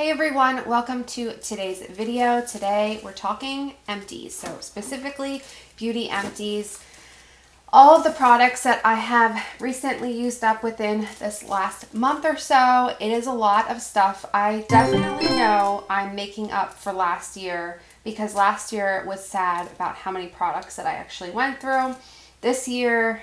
Hey everyone, welcome to today's video. Today we're talking empties, so specifically beauty empties. All of the products that I have recently used up within this last month or so. It is a lot of stuff. I definitely know I'm making up for last year because last year was sad about how many products that I actually went through. This year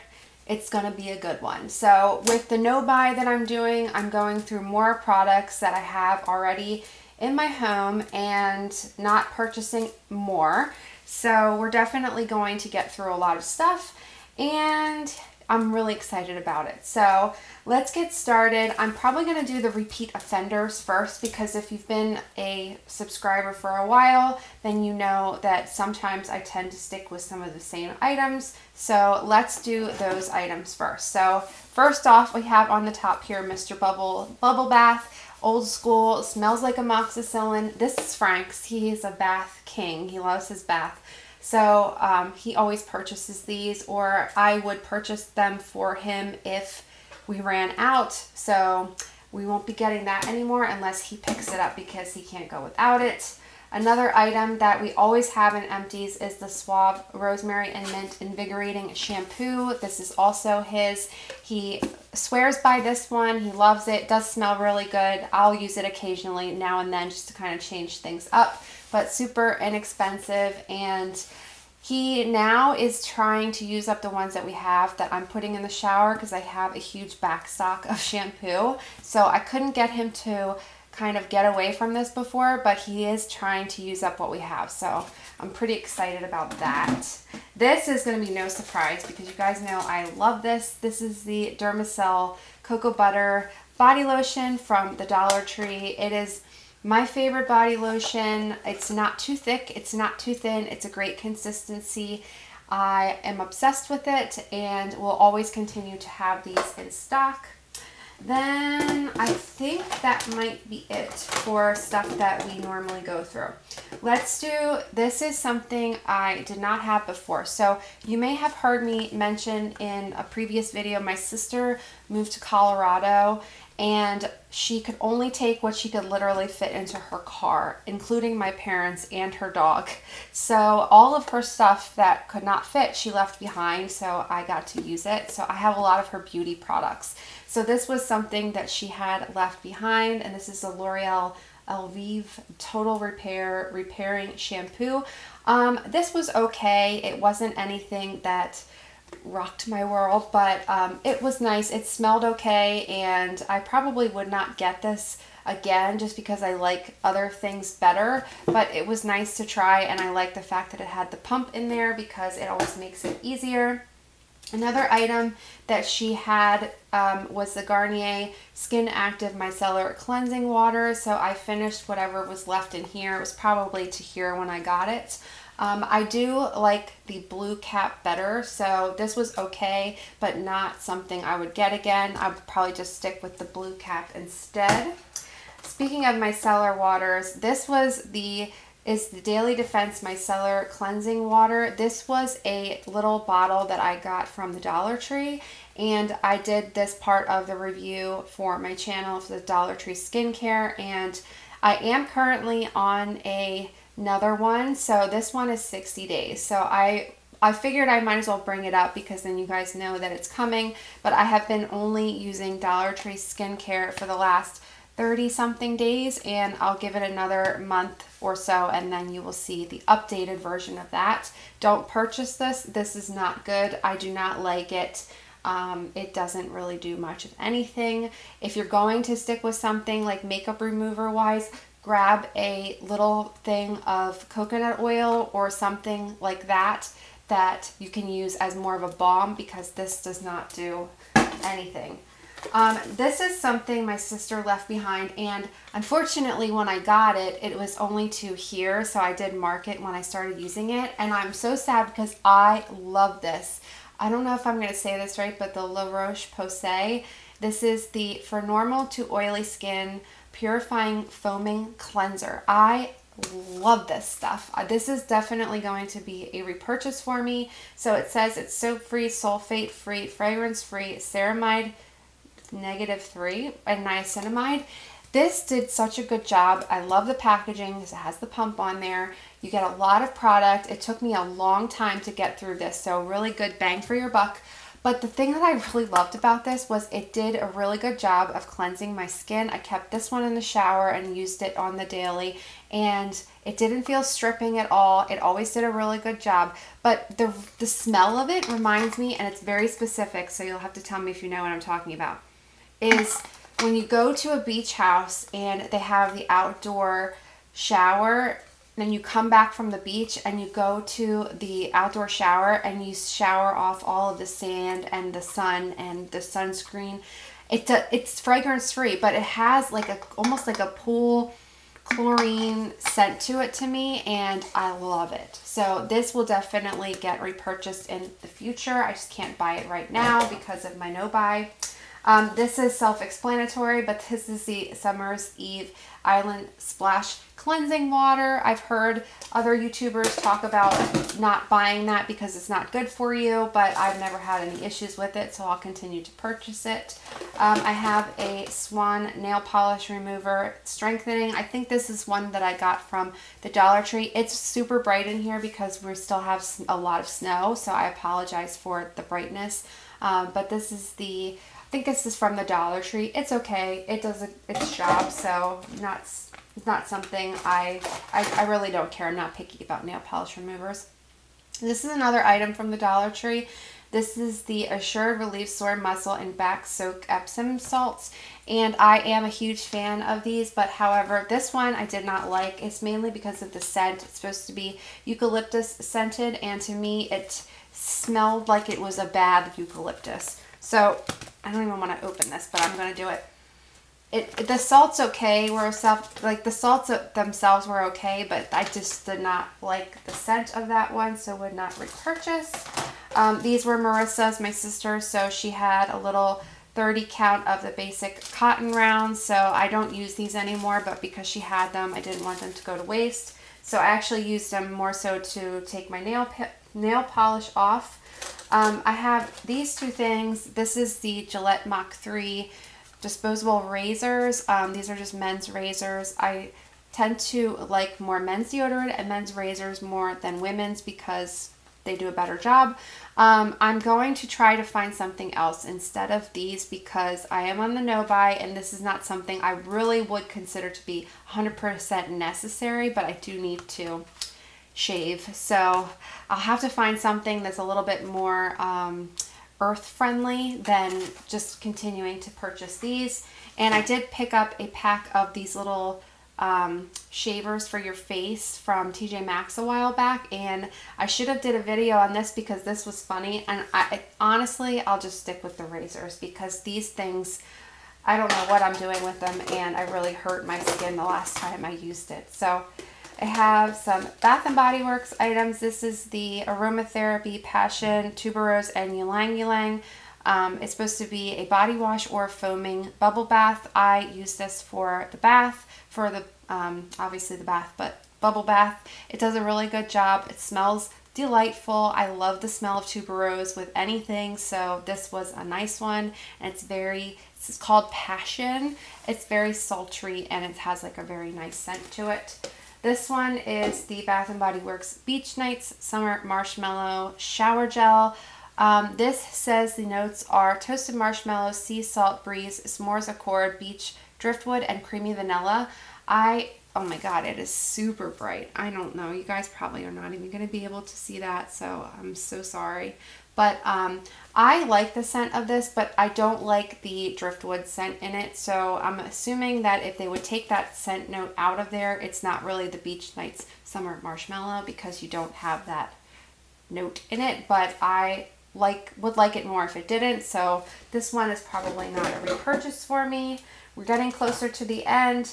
it's going to be a good one. So with the no buy that I'm doing, I'm going through more products that I have already in my home and not purchasing more. So we're definitely going to get through a lot of stuff and I'm really excited about it. So let's get started. I'm probably going to do the repeat offenders first because if you've been a subscriber for a while, then you know that sometimes I tend to stick with some of the same items. So let's do those items first. So first off, we have on the top here Mr. Bubble Bath. Old school, smells like amoxicillin. This is Frank's. He's a bath king. He loves his bath. So he always purchases these, or I would purchase them for him if we ran out. So we won't be getting that anymore unless he picks it up because he can't go without it. Another item that we always have in empties is the Suave Rosemary and Mint Invigorating Shampoo. This is also his. He swears by this one. He loves it. Does smell really good. I'll use it occasionally now and then just to kind of change things up, but super inexpensive. And he now is trying to use up the ones that we have that I'm putting in the shower because I have a huge back stock of shampoo. So I couldn't get him to kind of get away from this before, but he is trying to use up what we have. So I'm pretty excited about that. This is going to be no surprise because you guys know I love this. This is the Dermacell Cocoa Butter Body Lotion from the Dollar Tree. It is my favorite body lotion. It's not too thick. It's not too thin. It's a great consistency. I am obsessed with it and will always continue to have these in stock. Then I think that might be it for stuff that we normally go through. Let's do, this is something I did not have before. So you may have heard me mention in a previous video, my sister moved to Colorado and she could only take what she could literally fit into her car, including my parents and her dog. So all of her stuff that could not fit, she left behind, so I got to use it. So I have a lot of her beauty products. So this was something that she had left behind, and this is the L'Oreal Elvive Total Repair Repairing Shampoo. This was okay. It wasn't anything that rocked my world, but it was nice. It smelled okay, and I probably would not get this again just because I like other things better, but it was nice to try, and I like the fact that it had the pump in there because it always makes it easier. Another item that she had was the Garnier SkinActive Micellar Cleansing Water. So I finished whatever was left in here. It was probably to here when I got it. I do like the blue cap better, so this was okay, but not something I would get again. I would probably just stick with the blue cap instead. Speaking of micellar waters, this was the Daily Defense Micellar Cleansing Water. This was a little bottle that I got from the Dollar Tree, and I did this part of the review for my channel for the Dollar Tree skincare, and I am currently on another one. So this one is 60 days. So I figured I might as well bring it up because then you guys know that it's coming, but I have been only using Dollar Tree skincare for the last 30 something days, and I'll give it another month or so and then you will see the updated version of that. Don't purchase this. This is not good. I do not like it. It doesn't really do much of anything. If you're going to stick with something like makeup remover wise, grab a little thing of coconut oil or something like that that you can use as more of a balm because this does not do anything. This is something my sister left behind, and unfortunately when I got it, it was only to here, so I did mark it when I started using it, and I'm so sad because I love this. I don't know if I'm going to say this right, but the Roche Posay. This is the For Normal to Oily Skin Purifying Foaming Cleanser. I love this stuff. This is definitely going to be a repurchase for me. So it says it's soap-free, sulfate-free, fragrance-free, ceramide -3 and niacinamide. This did such a good job. I love the packaging because it has the pump on there. You get a lot of product. It took me a long time to get through this, so really good bang for your buck. But the thing that I really loved about this was it did a really good job of cleansing my skin. I kept this one in the shower and used it on the daily, and it didn't feel stripping at all. It always did a really good job. But the smell of it reminds me, and it's very specific, so you'll have to tell me if you know what I'm talking about, is when you go to a beach house and they have the outdoor shower, then you come back from the beach and you go to the outdoor shower and you shower off all of the sand and the sun and the sunscreen. It's fragrance free, but it has like almost like a pool chlorine scent to it to me, and I love it. So this will definitely get repurchased in the future. I just can't buy it right now because of my no buy. This is self-explanatory, but this is the Summer's Eve Island Splash Cleansing Water. I've heard other YouTubers talk about not buying that because it's not good for you, but I've never had any issues with it, so I'll continue to purchase it. I have a Swan nail polish remover strengthening. I think this is one that I got from the Dollar Tree. It's super bright in here because we still have a lot of snow, so I apologize for the brightness. But this is I think this is from the Dollar Tree. It's okay. It does its job, so it's not something I really don't care. I'm not picky about nail polish removers. This is another item from the Dollar Tree. This is the Assured Relief Sore Muscle and Back Soak Epsom salts, and I am a huge fan of these, but however, this one I did not like. It's mainly because of the scent. It's supposed to be eucalyptus scented, and to me it smelled like it was a bad eucalyptus. So I don't even want to open this, but I'm going to do it. The salt's okay. The salts themselves were okay, but I just did not like the scent of that one, so would not repurchase. These were Marissa's, my sister, so she had a little 30 count of the basic cotton rounds, so I don't use these anymore, but because she had them, I didn't want them to go to waste. So I actually used them more so to take my nail polish off. I have these two things. This is the Gillette Mach 3 disposable razors. These are just men's razors. I tend to like more men's deodorant and men's razors more than women's because they do a better job. I'm going to try to find something else instead of these because I am on the no buy, and this is not something I really would consider to be 100% necessary, but I do need to shave. So I'll have to find something that's a little bit more earth friendly than just continuing to purchase these. And I did pick up a pack of these little shavers for your face from TJ Maxx a while back, and I should have did a video on this because this was funny, and honestly I'll just stick with the razors because these things, I don't know what I'm doing with them, and I really hurt my skin the last time I used it. So I have some Bath & Body Works items. This is the Aromatherapy Passion Tuberose and Ylang Ylang. It's supposed to be a body wash or foaming bubble bath. I use this for the bath, for the obviously the bath, but bubble bath. It does a really good job. It smells delightful. I love the smell of tuberose with anything, so this was a nice one. And it's called Passion. It's very sultry and it has like a very nice scent to it. This one is the Bath & Body Works Beach Nights Summer Marshmallow Shower Gel. This says the notes are toasted marshmallow, sea salt breeze, s'mores accord, beach driftwood, and creamy vanilla. Oh my god, it is super bright. I don't know. You guys probably are not even going to be able to see that, so I'm so sorry. But I like the scent of this, but I don't like the driftwood scent in it. So I'm assuming that if they would take that scent note out of there, it's not really the Beach Nights Summer Marshmallow because you don't have that note in it. But I would like it more if it didn't. So this one is probably not a repurchase for me. We're getting closer to the end.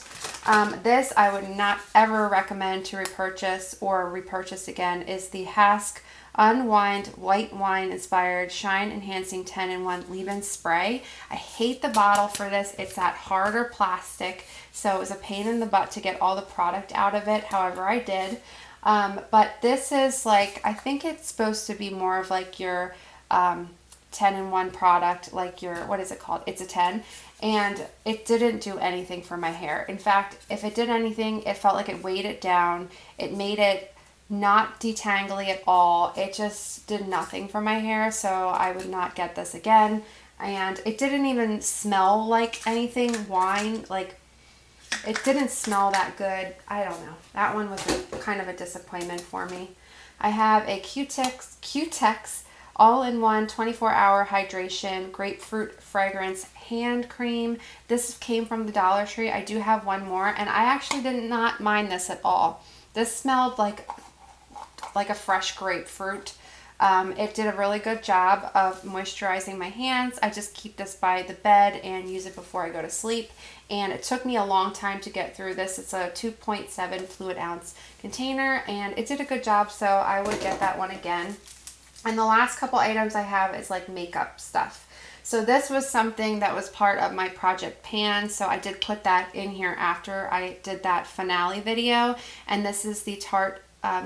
This I would not ever recommend to repurchase or repurchase again is the Hask Unwind White Wine Inspired Shine Enhancing 10-in-1 Leave-In Spray. I hate the bottle for this. It's that harder plastic, so it was a pain in the butt to get all the product out of it. However, I did. But this is like, I think it's supposed to be more of like your 10-in-1 product, like your, what is it called? It's a 10. And it didn't do anything for my hair. In fact, if it did anything, it felt like it weighed it down. It made it not detangly at all. It just did nothing for my hair, so I would not get this again. And it didn't even smell like anything. Wine, like, it didn't smell that good. I don't know. That one was kind of a disappointment for me. I have a Q-Tex all-in-one 24-hour hydration grapefruit fragrance hand cream. This came from the Dollar Tree. I do have one more, and I actually did not mind this at all. This smelled like a fresh grapefruit. It did a really good job of moisturizing my hands. I just keep this by the bed and use it before I go to sleep. And it took me a long time to get through this. It's a 2.7 fluid ounce container, and it did a good job, so I would get that one again. And the last couple items I have is like makeup stuff. So this was something that was part of my project pan, so I did put that in here after I did that finale video. And this is the Tarte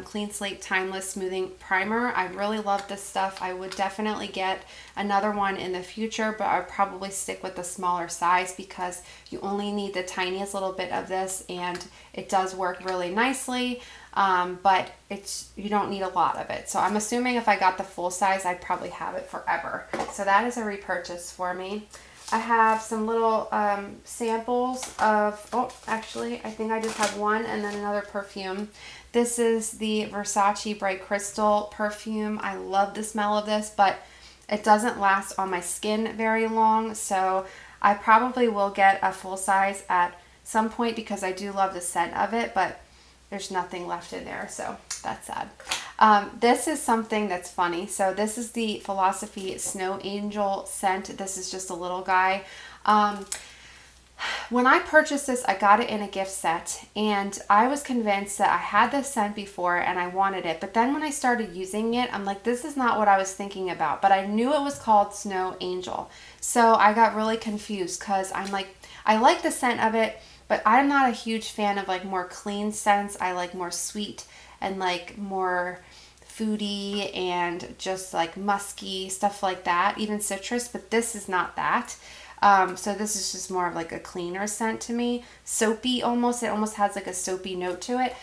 Clean Slate Timeless Smoothing Primer. I really love this stuff. I would definitely get another one in the future, but I'd probably stick with the smaller size because you only need the tiniest little bit of this, and it does work really nicely. But you don't need a lot of it. So I'm assuming if I got the full size, I'd probably have it forever. So that is a repurchase for me. I have some little samples of, oh, actually, I think I just have one and then another perfume. This is the Versace Bright Crystal perfume. I love the smell of this, but it doesn't last on my skin very long. So I probably will get a full size at some point because I do love the scent of it, but there's nothing left in there, so that's sad. This is something that's funny. So this is the Philosophy Snow Angel scent. This is just a little guy. When I purchased this, I got it in a gift set, and I was convinced that I had this scent before and I wanted it. But then when I started using it, I'm like, this is not what I was thinking about. But I knew it was called Snow Angel. So I got really confused because I'm like, I like the scent of it, but I'm not a huge fan of like more clean scents. I like more sweet and like more foody and just like musky, stuff like that, even citrus, but this is not that. So this is just more of like a cleaner scent to me. Soapy almost. It almost has like a soapy note to it.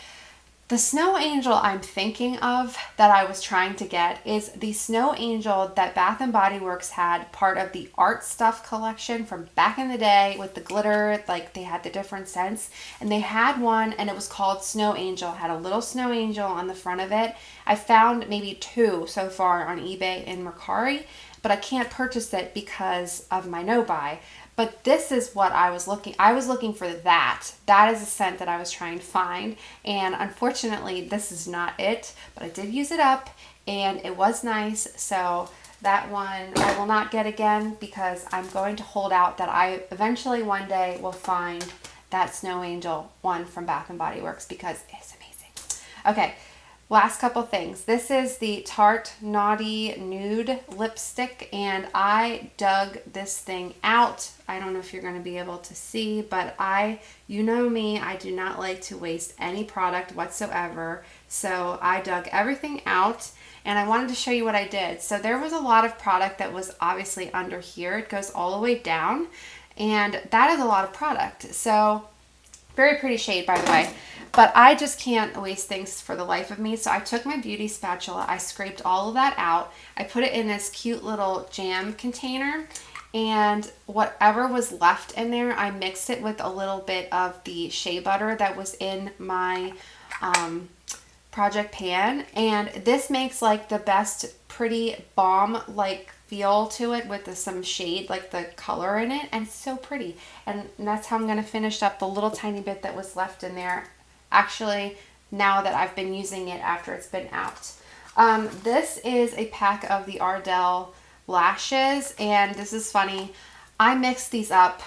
The Snow Angel I'm thinking of that I was trying to get is the Snow Angel that Bath & Body Works had, part of the Art Stuff collection from back in the day with the glitter, like they had the different scents. And they had one and it was called Snow Angel, had a little snow angel on the front of it. I found maybe 2 so far on eBay and Mercari, but I can't purchase it because of my no-buy. But this is what I was looking for that. That is a scent that I was trying to find. And unfortunately, this is not it. But I did use it up and it was nice. So that one I will not get again because I'm going to hold out that I eventually one day will find that Snow Angel one from Bath & Body Works because it's amazing. Okay. Last couple things. This is the Tarte Naughty Nude lipstick, and I dug this thing out. I don't know if you're going to be able to see, but you know me, I do not like to waste any product whatsoever. So I dug everything out, and I wanted to show you what I did. So there was a lot of product that was obviously under here. It goes all the way down, and that is a lot of product. So very pretty shade, by the way. But I just can't waste things for the life of me. So I took my beauty spatula, I scraped all of that out. I put it in this cute little jam container. And whatever was left in there, I mixed it with a little bit of the shea butter that was in my project pan. And this makes like the best pretty balm-like feel to it with some shade, like the color in it. And it's so pretty. And that's how I'm going to finish up the little tiny bit that was left in there. Actually, now that I've been using it after it's been out. This is a pack of the Ardell lashes, and this is funny. I mixed these up.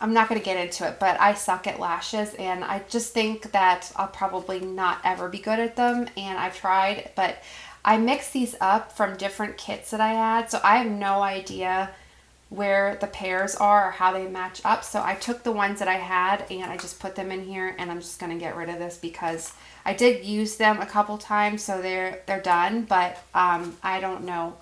I'm not going to get into it, but I suck at lashes, and I just think that I'll probably not ever be good at them, and I've tried, but I mixed these up from different kits that I had, so I have no idea where the pairs are or how they match up. So I took the ones that I had and I just put them in here, and I'm just going to get rid of this because I did use them a couple times, so they're done, but I don't know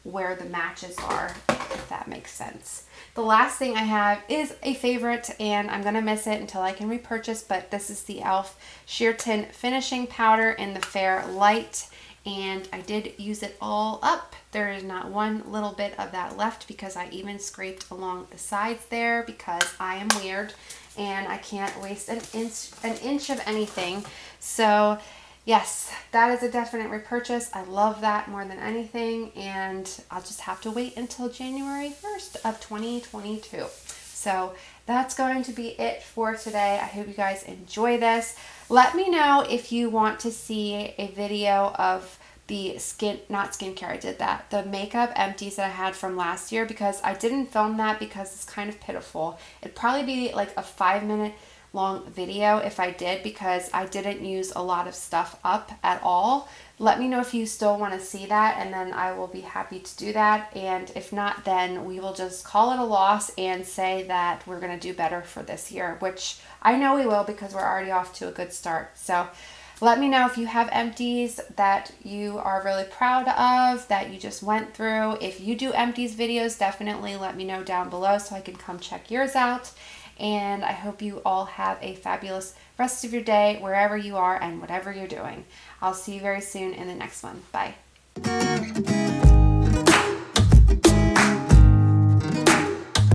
where the matches are, if that makes sense. The last thing I have is a favorite, and I'm going to miss it until I can repurchase, but this is the e.l.f. Sheer Tint Finishing Powder in the Fair Light, and I did use it all up. There is not one little bit of that left because I even scraped along the sides there because I am weird and I can't waste an inch of anything. So yes, that is a definite repurchase. I love that more than anything, and I'll just have to wait until January 1st of 2022. So that's going to be it for today. I hope you guys enjoy this. Let me know if you want to see a video of the not skincare, I did that, the makeup empties that I had from last year, because I didn't film that because it's kind of pitiful. It'd probably be like a 5-minute long video if I did, because I didn't use a lot of stuff up at all. Let me know if you still want to see that, and then I will be happy to do that. And if not, then we will just call it a loss and say that we're going to do better for this year, which I know we will because we're already off to a good start. So let me know if you have empties that you are really proud of, that you just went through. If you do empties videos, definitely let me know down below so I can come check yours out. And I hope you all have a fabulous rest of your day wherever you are and whatever you're doing. I'll see you very soon in the next one. Bye.